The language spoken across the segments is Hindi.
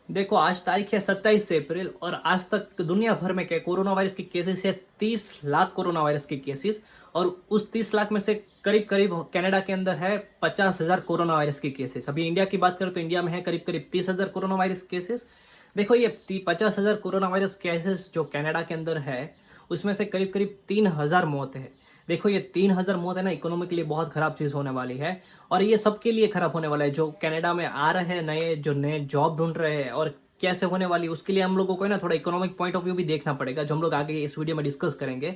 देखो आज तारीख है 27 अप्रैल और आज तक दुनिया भर में क्या कोरोना वायरस के केसेस है 30 लाख कोरोना वायरस के केसेस। और उस 30 लाख में से करीब करीब कनाडा के अंदर है 50,000 कोरोना वायरस के केसेस। अभी इंडिया की बात करें तो इंडिया में है करीब करीब 30,000 कोरोना वायरस केसेस। देखो ये 50,000 कोरोना वायरस केसेस जो कनाडा के अंदर है उसमें से करीब करीब 3,000 मौत है। देखो ये 3,000 मौत है ना, इकोनॉमी के लिए बहुत खराब चीज़ होने वाली है। और ये सबके लिए खराब होने वाला है जो कनाडा में आ रहे हैं, नए जॉब ढूंढ रहे हैं। और कैसे होने वाली उसके लिए हम लोगों को है ना थोड़ा इकोनॉमिक पॉइंट ऑफ व्यू भी देखना पड़ेगा, जो हम लोग आगे इस वीडियो में डिस्कस करेंगे।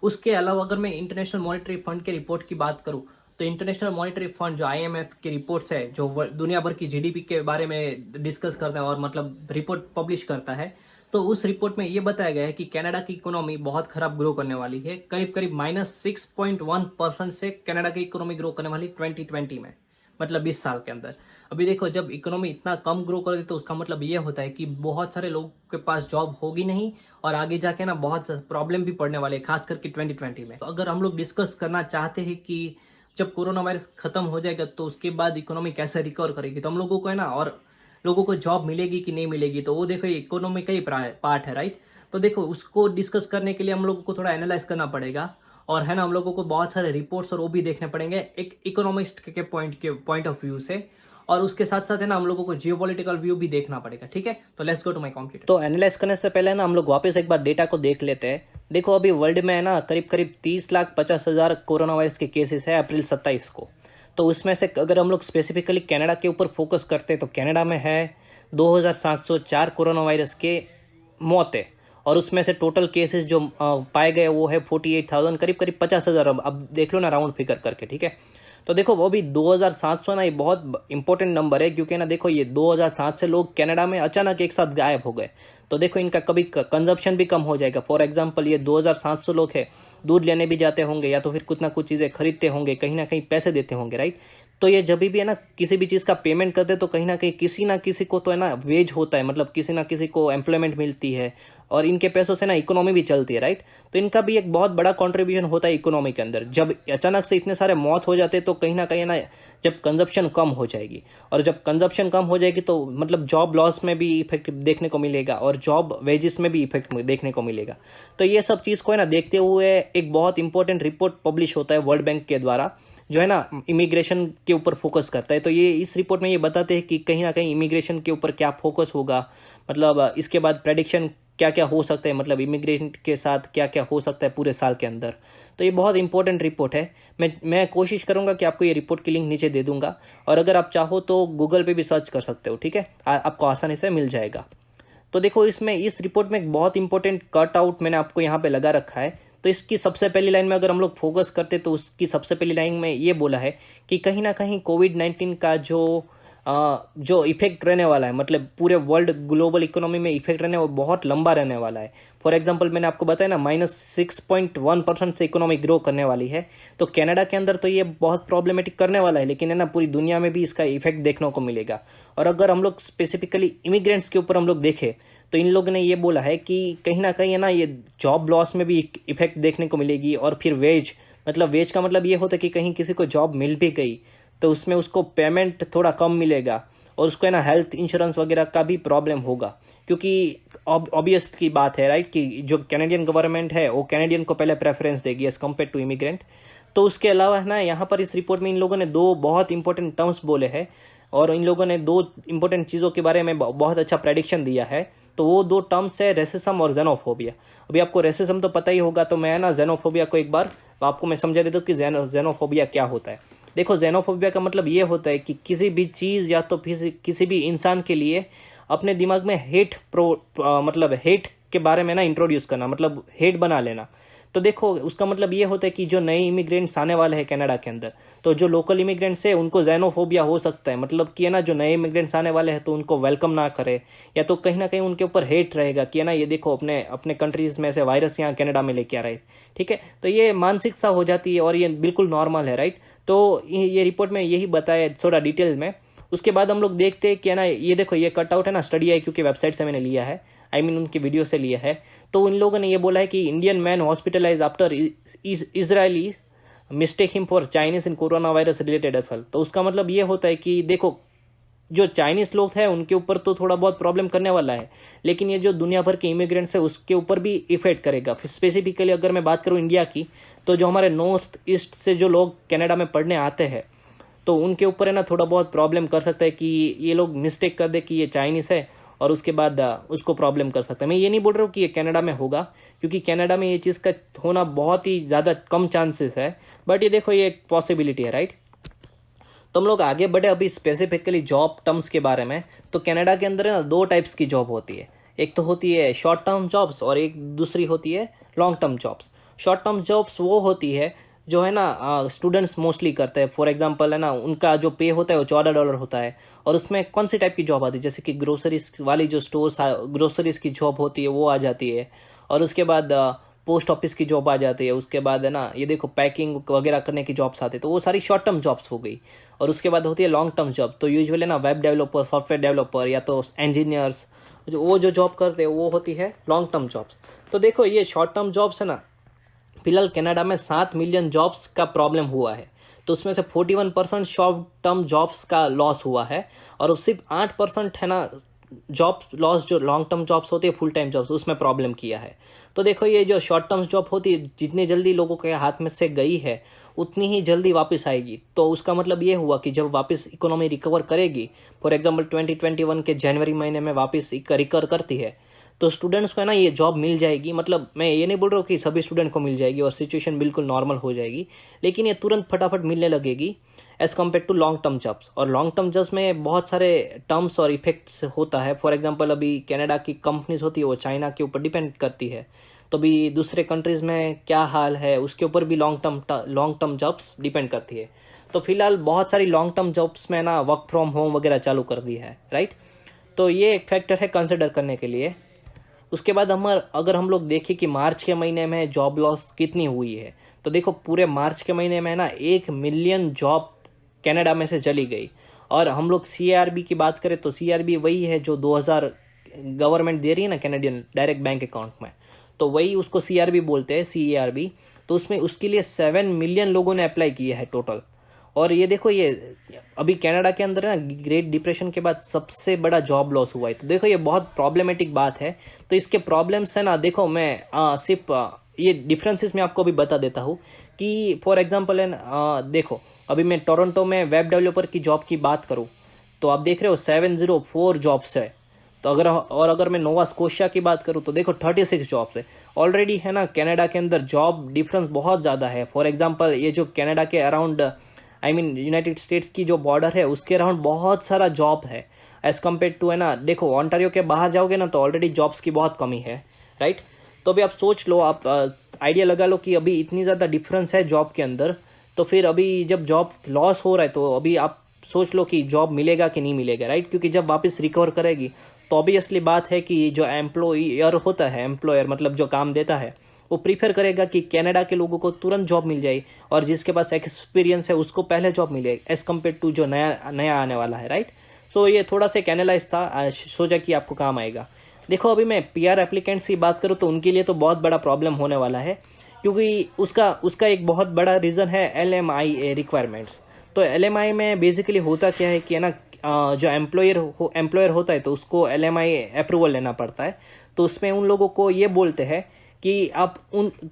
उसके अलावा अगर मैं इंटरनेशनल मॉनेटरी फंड के रिपोर्ट की बात करूँ तो इंटरनेशनल मॉनेटरी फंड जो आईएमएफ की रिपोर्ट्स है जो दुनिया भर की जीडीपी के बारे में डिस्कस करता है और मतलब रिपोर्ट पब्लिश करता है, तो उस रिपोर्ट में ये बताया गया है कि कनाडा की इकोनॉमी बहुत खराब ग्रो करने वाली है। करीब करीब -6.1% से कनाडा की इकोनॉमी ग्रो करने वाली 2020 में, मतलब 20 साल के अंदर। अभी देखो जब इकोनॉमी इतना कम ग्रो करेगी तो उसका मतलब ये होता है कि बहुत सारे लोगों के पास जॉब होगी नहीं और आगे जाके ना बहुत प्रॉब्लम भी पड़ने वाले हैं, खास करके 2020 में। तो अगर हम लोग डिस्कस करना चाहते हैं कि जब कोरोना वायरस खत्म हो जाएगा तो उसके बाद इकोनॉमी कैसे रिकवर करेगी, तो हम लोगों को है ना, और लोगों को जॉब मिलेगी कि नहीं मिलेगी, तो वो देखो ये इकोनॉमी का ही पार्ट है, राइट। तो देखो उसको डिस्कस करने के लिए हम लोगों को थोड़ा एनालाइज करना पड़ेगा और है ना हम लोगों को बहुत सारे रिपोर्ट्स और वो भी देखने पड़ेंगे एक इकोनॉमिस्ट के पॉइंट ऑफ व्यू से। और उसके साथ साथ है ना हम लोगों को जियोपॉलिटिकल व्यू भी देखना पड़ेगा, ठीक है। तो let's go to my computer. तो एनालाइज करने से पहले ना हम लोग वापस एक बार डेटा को देख लेते हैं। देखो अभी वर्ल्ड में है ना करीब करीब 30,50,000 कोरोना वायरस के केसेस है अप्रैल 27 को। तो उसमें से अगर हम लोग स्पेसिफिकली कनाडा के ऊपर फोकस करते हैं तो कनाडा में है 2,704 कोरोना वायरस के मौत है। और उसमें से टोटल केसेस जो पाए गए वो है 48,000, करीब करीब 50,000। अब देख लो ना राउंड फिगर करके, ठीक है। तो देखो वो भी 2,700 ना, ये बहुत इंपॉर्टेंट नंबर है क्योंकि ना देखो ये 2,007 से लोग कनाडा में अचानक एक साथ गायब हो गए। तो देखो इनका कभी कंजप्शन भी कम हो जाएगा। फॉर एग्जांपल ये 2,700 लोग हैं, दूध लेने भी जाते होंगे या तो फिर कुछ ना कुछ चीज़ें खरीदते होंगे, कहीं ना कहीं पैसे देते होंगे, राइट। तो ये जब भी है ना किसी भी चीज़ का पेमेंट करते तो कहीं ना किसी को तो है ना वेज होता है, मतलब किसी ना किसी को एम्प्लॉयमेंट मिलती है और इनके पैसों से ना इकोनॉमी भी चलती है, राइट। तो इनका भी एक बहुत बड़ा कंट्रीब्यूशन होता है इकोनॉमी के अंदर। जब अचानक से इतने सारे मौत हो जाते तो कहीं ना जब कंजप्शन कम हो जाएगी, और जब कंजप्शन कम हो जाएगी तो मतलब जॉब लॉस में भी इफेक्ट देखने को मिलेगा और जॉब वेजेस में भी इफेक्ट देखने को मिलेगा। तो ये सब चीज़ को है ना देखते हुए एक बहुत इंपॉर्टेंट रिपोर्ट पब्लिश होता है वर्ल्ड बैंक के द्वारा, जो है ना इमिग्रेशन के ऊपर फोकस करता है। तो ये इस रिपोर्ट में ये बताते हैं कि कहीं ना कहीं इमिग्रेशन के ऊपर क्या फोकस होगा, मतलब इसके बाद प्रेडिक्शन क्या क्या हो सकता है, मतलब इमिग्रेशन के साथ क्या क्या हो सकता है पूरे साल के अंदर। तो ये बहुत इंपॉर्टेंट रिपोर्ट है। मैं कोशिश करूंगा कि आपको ये रिपोर्ट की लिंक नीचे दे दूंगा, और अगर आप चाहो तो गूगल पे भी सर्च कर सकते हो, ठीक है। आपको आसानी से मिल जाएगा। तो देखो इसमें इस रिपोर्ट में एक बहुत इंपॉर्टेंट कट आउट मैंने आपको यहाँ पे लगा रखा है। तो इसकी सबसे पहली लाइन में अगर हम लोग फोकस करते तो उसकी सबसे पहली लाइन में ये बोला है कि कहीं ना कहीं कोविड-19 का जो इफेक्ट रहने वाला है, मतलब पूरे वर्ल्ड ग्लोबल इकोनॉमी में इफेक्ट रहने वो बहुत लंबा रहने वाला है। फॉर एग्जांपल मैंने आपको बताया ना -6.1% से इकोनॉमी ग्रो करने वाली है। तो कनाडा के अंदर तो ये बहुत प्रॉब्लमेटिक करने वाला है, लेकिन है ना पूरी दुनिया में भी इसका इफेक्ट देखने को मिलेगा। और अगर हम लोग स्पेसिफिकली इमिग्रेंट्स के ऊपर हम लोग देखें तो इन लोगों ने ये बोला है कि कहीं ना कहीं है ना ये जॉब लॉस में भी इफेक्ट देखने को मिलेगी। और फिर वेज का मतलब ये होता है कि कहीं किसी को जॉब मिल भी गई तो उसमें उसको पेमेंट थोड़ा कम मिलेगा, और उसको है ना हेल्थ इंश्योरेंस वगैरह का भी प्रॉब्लम होगा। क्योंकि ऑब्वियस की बात है, राइट, कि जो कैनेडियन गवर्नमेंट है वो कैनेडियन को पहले प्रेफरेंस देगी एज कम्पेयर टू इमिग्रेंट। तो उसके अलावा है ना यहाँ पर इस रिपोर्ट में इन लोगों ने दो बहुत इंपॉर्टेंट टर्म्स बोले हैं, और इन लोगों ने दो इंपॉर्टेंट चीज़ों के बारे में बहुत अच्छा प्रेडिक्शन दिया है। तो वो दो टर्म्स है रेसिज्म और जेनोफोबिया। अभी आपको रेसिज्म तो पता ही होगा, तो मैं ना जेनोफोबिया को एक बार आपको मैं समझा देता हूँ कि जेनोफोबिया क्या होता है। देखो जेनोफोबिया का मतलब ये होता है कि किसी भी चीज़ या तो किसी भी इंसान के लिए अपने दिमाग में मतलब हेट के बारे में ना इंट्रोड्यूस करना, मतलब हेट बना लेना। तो देखो उसका मतलब ये होता है कि जो नए इमिग्रेंट्स आने वाले हैं कनाडा के अंदर, तो जो लोकल इमिग्रेंट्स है उनको जेनोफोबिया हो सकता है, मतलब कि है ना जो नए इमिग्रेंट्स आने वाले हैं तो उनको वेलकम ना करे, या तो कहीं ना कहीं उनके ऊपर हेट रहेगा कि है ना ये देखो अपने अपने कंट्रीज में से वायरस यहाँ कनाडा में लेके आ रहे, ठीक है। तो ये मानसिकता हो जाती है और ये बिल्कुल नॉर्मल है, राइट। तो ये रिपोर्ट में यही बताया थोड़ा डिटेल में। उसके बाद हम लोग देखते हैं कि है ना ये देखो ये कटआउट है ना स्टडी आई क्यू की वेबसाइट से मैंने लिया है, उनकी वीडियो से लिया है। तो इन लोगों ने ये बोला है कि Indian man hospitalise after Israeli mistake him for Chinese in corona virus related असल। तो उसका मतलब ये होता है कि देखो जो चाइनीज़ लोग हैं उनके ऊपर तो थोड़ा बहुत प्रॉब्लम करने वाला है, लेकिन ये जो दुनिया भर के इमिग्रेंट्स है उसके ऊपर भी इफेक्ट करेगा। फिर स्पेसिफिकली अगर मैं बात करूँ इंडिया की, तो जो हमारे नॉर्थ ईस्ट से जो लोग कनाडा में पढ़ने आते हैं तो उनके ऊपर है ना थोड़ा बहुत प्रॉब्लम कर सकता है कि ये लोग मिस्टेक कर दे कि ये चाइनीज़ है और उसके बाद उसको प्रॉब्लम कर सकता है। मैं ये नहीं बोल रहा हूँ कि ये कनाडा में होगा, क्योंकि कनाडा में ये चीज़ का होना बहुत ही ज़्यादा कम चांसेस है, बट ये देखो ये एक पॉसिबिलिटी है, राइट। तो हम लोग आगे बढ़े अभी स्पेसिफिकली जॉब टर्म्स के बारे में। तो कनाडा के अंदर है ना दो टाइप्स की जॉब होती है, एक तो होती है शॉर्ट टर्म जॉब्स और एक दूसरी होती है long term jobs. Short term jobs वो होती है जो है ना स्टूडेंट्स मोस्टली करते हैं। फॉर एग्जांपल है ना उनका जो पे होता है वो $14 होता है, और उसमें कौन सी टाइप की जॉब आती है, जैसे कि ग्रोसरीज वाली जो स्टोर्स ग्रोसरीज की जॉब होती है वो आ जाती है, और उसके बाद पोस्ट ऑफिस की जॉब आ जाती है, उसके बाद है ना ये देखो पैकिंग वगैरह करने की जॉब्स आती है, तो वो सारी शॉर्ट टर्म जॉब्स हो गई। और उसके बाद होती है लॉन्ग टर्म जॉब, तो यूजुअली ना वेब डेवलपर, सॉफ्टवेयर डेवलपर या तो इंजीनियर्स जो जॉब करते हैं वो होती है लॉन्ग टर्म जॉब्स। तो देखो ये शॉर्ट टर्म जॉब्स है ना, फिलहाल कनाडा में 7 मिलियन जॉब्स का प्रॉब्लम हुआ है, तो उसमें से 41% शॉर्ट टर्म जॉब्स का लॉस हुआ है, और सिर्फ 8% है ना जॉब लॉस जो लॉन्ग टर्म जॉब्स होती है फुल टाइम जॉब्स उसमें प्रॉब्लम किया है। तो देखो ये जो शॉर्ट टर्म जॉब होती है जितनी जल्दी लोगों के हाथ में से गई है उतनी ही जल्दी वापस आएगी। तो उसका मतलब ये हुआ कि जब वापस इकोनॉमी रिकवर करेगी, फॉर एग्जांपल 2021 के जनवरी महीने में वापस रिकवर करती है, तो स्टूडेंट्स को है ना ये जॉब मिल जाएगी। मतलब मैं ये नहीं बोल रहा हूँ कि सभी स्टूडेंट को मिल जाएगी और सिचुएशन बिल्कुल नॉर्मल हो जाएगी, लेकिन ये तुरंत फटाफट मिलने लगेगी as compare to long term jobs. और लॉन्ग टर्म जॉब्स में बहुत सारे टर्म्स और इफेक्ट्स होता है। फॉर एग्जांपल अभी कनाडा की कंपनीज होती है वो चाइना के ऊपर डिपेंड करती है, तो भी दूसरे कंट्रीज़ में क्या हाल है उसके ऊपर भी लॉन्ग टर्म जॉब्स डिपेंड करती है। तो फिलहाल बहुत सारी लॉन्ग टर्म जॉब्स में ना वर्क फ्रॉम होम वगैरह चालू कर दिया है, राइट। तो ये एक फैक्टर है कंसिडर करने के लिए। उसके बाद अगर हम लोग देखें कि मार्च के महीने में जॉब लॉस कितनी हुई है, तो देखो पूरे मार्च के महीने में ना 1 मिलियन जॉब कनाडा में से चली गई। और हम लोग CARB की बात करें तो CARB वही है जो 2000 गवर्नमेंट दे रही है ना कैनेडियन डायरेक्ट बैंक अकाउंट में, तो वही उसको CRB बोलते हैं, CARB। तो उसमें उसके लिए 7 मिलियन लोगों ने अप्लाई किया है टोटल। और ये देखो ये अभी कनाडा के अंदर ना ग्रेट डिप्रेशन के बाद सबसे बड़ा जॉब लॉस हुआ है, तो देखो ये बहुत प्रॉब्लमेटिक बात है। तो इसके प्रॉब्लम्स है ना, देखो मैं सिर्फ ये डिफरेंसेस मैं आपको अभी बता देता हूँ कि फॉर एग्जांपल है देखो अभी मैं टोरंटो में वेब डेवलपर की जॉब की बात करूँ तो आप देख रहे हो 704 जॉब्स है। तो अगर मैं नोवा स्कोशिया की बात करूँ तो देखो 36 जॉब्स है ऑलरेडी है ना। कनाडा के अंदर जॉब डिफरेंस बहुत ज़्यादा है। फॉर एग्जांपल ये जो कनाडा के अराउंड यूनाइटेड स्टेट्स की जो बॉर्डर है उसके अराउंड बहुत सारा जॉब है एज़ कम्पेयर टू है ना। देखो ऑन्टारियो के बाहर जाओगे ना तो ऑलरेडी जॉब्स की बहुत कमी है, राइट। तो अभी आप सोच लो, आप आइडिया लगा लो कि अभी इतनी ज़्यादा डिफरेंस है जॉब के अंदर, तो फिर अभी जब जॉब लॉस हो रहा है तो अभी आप सोच लो कि जॉब मिलेगा कि नहीं मिलेगा, राइट। क्योंकि जब वापस रिकवर करेगी तो ऑब्वियसली बात है कि जो एम्प्लॉयर होता है, एम्प्लॉयर मतलब जो काम देता है, वो प्रीफर करेगा कि कनाडा के लोगों को तुरंत जॉब मिल जाए और जिसके पास एक्सपीरियंस है उसको पहले जॉब मिले एज़ कम्पेयर टू जो नया आने वाला है, राइट। सो ये थोड़ा सा एक एनालाइज था, सोचा कि आपको काम आएगा। देखो अभी मैं PR एप्लीकेंट्स की बात करूँ तो उनके लिए तो बहुत बड़ा प्रॉब्लम होने वाला है, क्योंकि उसका एक बहुत बड़ा रीज़न है LMIA रिक्वायरमेंट्स। तो LMI में बेसिकली होता क्या है कि है ना, जो एम्प्लॉयर होता है तो उसको LMI अप्रूवल लेना पड़ता है। तो उसमें उन लोगों को ये बोलते हैं कि आप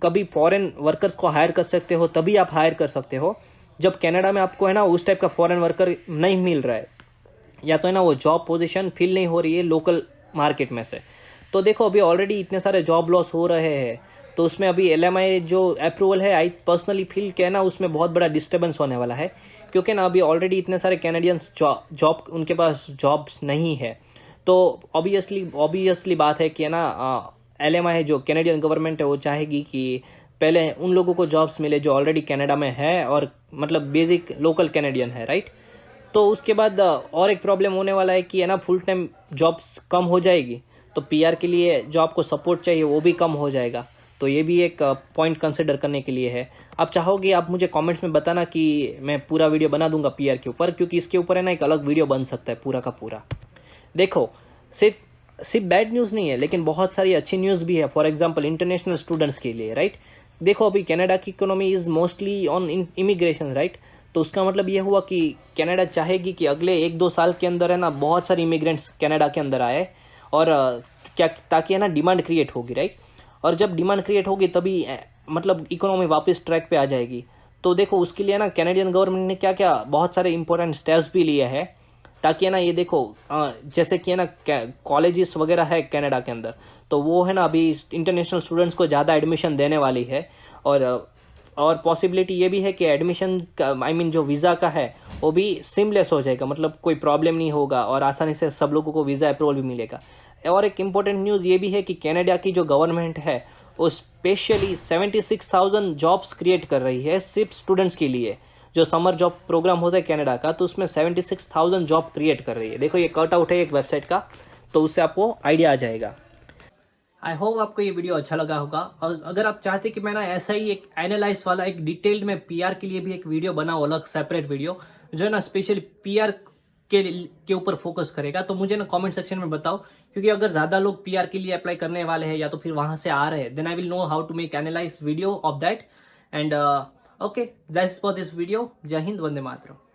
कभी फॉरेन वर्कर्स को हायर कर सकते हो, तभी आप हायर कर सकते हो जब कनाडा में आपको है ना उस टाइप का फॉरेन वर्कर नहीं मिल रहा है, या तो है ना वो जॉब पोजीशन फिल नहीं हो रही है लोकल मार्केट में से। तो देखो अभी ऑलरेडी इतने सारे जॉब लॉस हो रहे हैं, तो उसमें अभी LMI जो अप्रूवल है, आई पर्सनली फील किया ना उसमें बहुत बड़ा डिस्टर्बेंस होने वाला है, क्योंकि ना अभी ऑलरेडी इतने सारे कैनेडियंस जॉब उनके पास जॉब्स नहीं है। तो ऑब्वियसली बात है कि है ना LMI जो कैनेडियन गवर्नमेंट है वो चाहेगी कि पहले उन लोगों को जॉब्स मिले जो ऑलरेडी कनाडा में है और मतलब बेसिक लोकल कैनेडियन है, राइट। तो उसके बाद और एक प्रॉब्लम होने वाला है कि है ना फुल टाइम जॉब्स कम हो जाएगी, तो PR के लिए जो आपको सपोर्ट चाहिए वो भी कम हो जाएगा। तो ये भी एक पॉइंट कंसिडर करने के लिए है। आप चाहोगे आप मुझे कमेंट्स में बताना कि मैं पूरा वीडियो बना दूंगा PR के ऊपर, क्योंकि इसके ऊपर है ना एक अलग वीडियो बन सकता है पूरा का पूरा। देखो सिर्फ बैड न्यूज़ नहीं है, लेकिन बहुत सारी अच्छी न्यूज़ भी है। फॉर एग्जांपल इंटरनेशनल स्टूडेंट्स के लिए, राइट। देखो अभी कनाडा की economy is mostly on immigration, right. तो उसका मतलब ये हुआ कि कनाडा चाहेगी कि अगले 1-2 साल के अंदर है ना बहुत सारे इमिग्रेंट्स कनाडा के अंदर आए, और क्या, ताकि है ना डिमांड क्रिएट होगी, राइट। और जब डिमांड क्रिएट होगी तभी मतलब इकोनॉमी वापस ट्रैक पे आ जाएगी। तो देखो उसके लिए ना कैनेडियन गवर्नमेंट ने क्या क्या बहुत सारे इंपॉर्टेंट स्टेप्स भी लिए हैं, ताकि है ना ये देखो जैसे कि है ना कॉलेजेस वगैरह है कनाडा के अंदर, तो वो है ना अभी इंटरनेशनल स्टूडेंट्स को ज़्यादा एडमिशन देने वाली है। और पॉसिबिलिटी ये भी है कि एडमिशन का जो वीज़ा का है वो भी सिमलेस हो जाएगा, मतलब कोई प्रॉब्लम नहीं होगा और आसानी से सब लोगों को वीज़ा अप्रूवल भी मिलेगा। और एक इम्पोर्टेंट न्यूज़ ये भी है कि कनाडा की जो गवर्नमेंट है वो स्पेशली 76,000 जॉब्स क्रिएट कर रही है सिर्फ स्टूडेंट्स के लिए। जो समर जॉब प्रोग्राम होता है कनाडा का, तो उसमें 76,000 जॉब क्रिएट कर रही है। देखो ये कट आउट है एक वेबसाइट का, तो उससे आपको आइडिया आ जाएगा। आई होप आपको ये वीडियो अच्छा लगा होगा, और अगर आप चाहते कि मैं ना ऐसा ही एक एनालाइज वाला एक डिटेल्ड में पीआर के लिए भी एक वीडियो बनाऊँ, अलग सेपरेट वीडियो जो है ना स्पेशली पीआर के ऊपर फोकस करेगा, तो मुझे ना कमेंट सेक्शन में बताओ, क्योंकि अगर ज़्यादा लोग पीआर के लिए अप्लाई करने वाले हैं या तो फिर वहाँ से आ रहे हैं, then I will know how to make analyse video of that. And okay, that's for this video. जय हिंद, वंदे मातरम।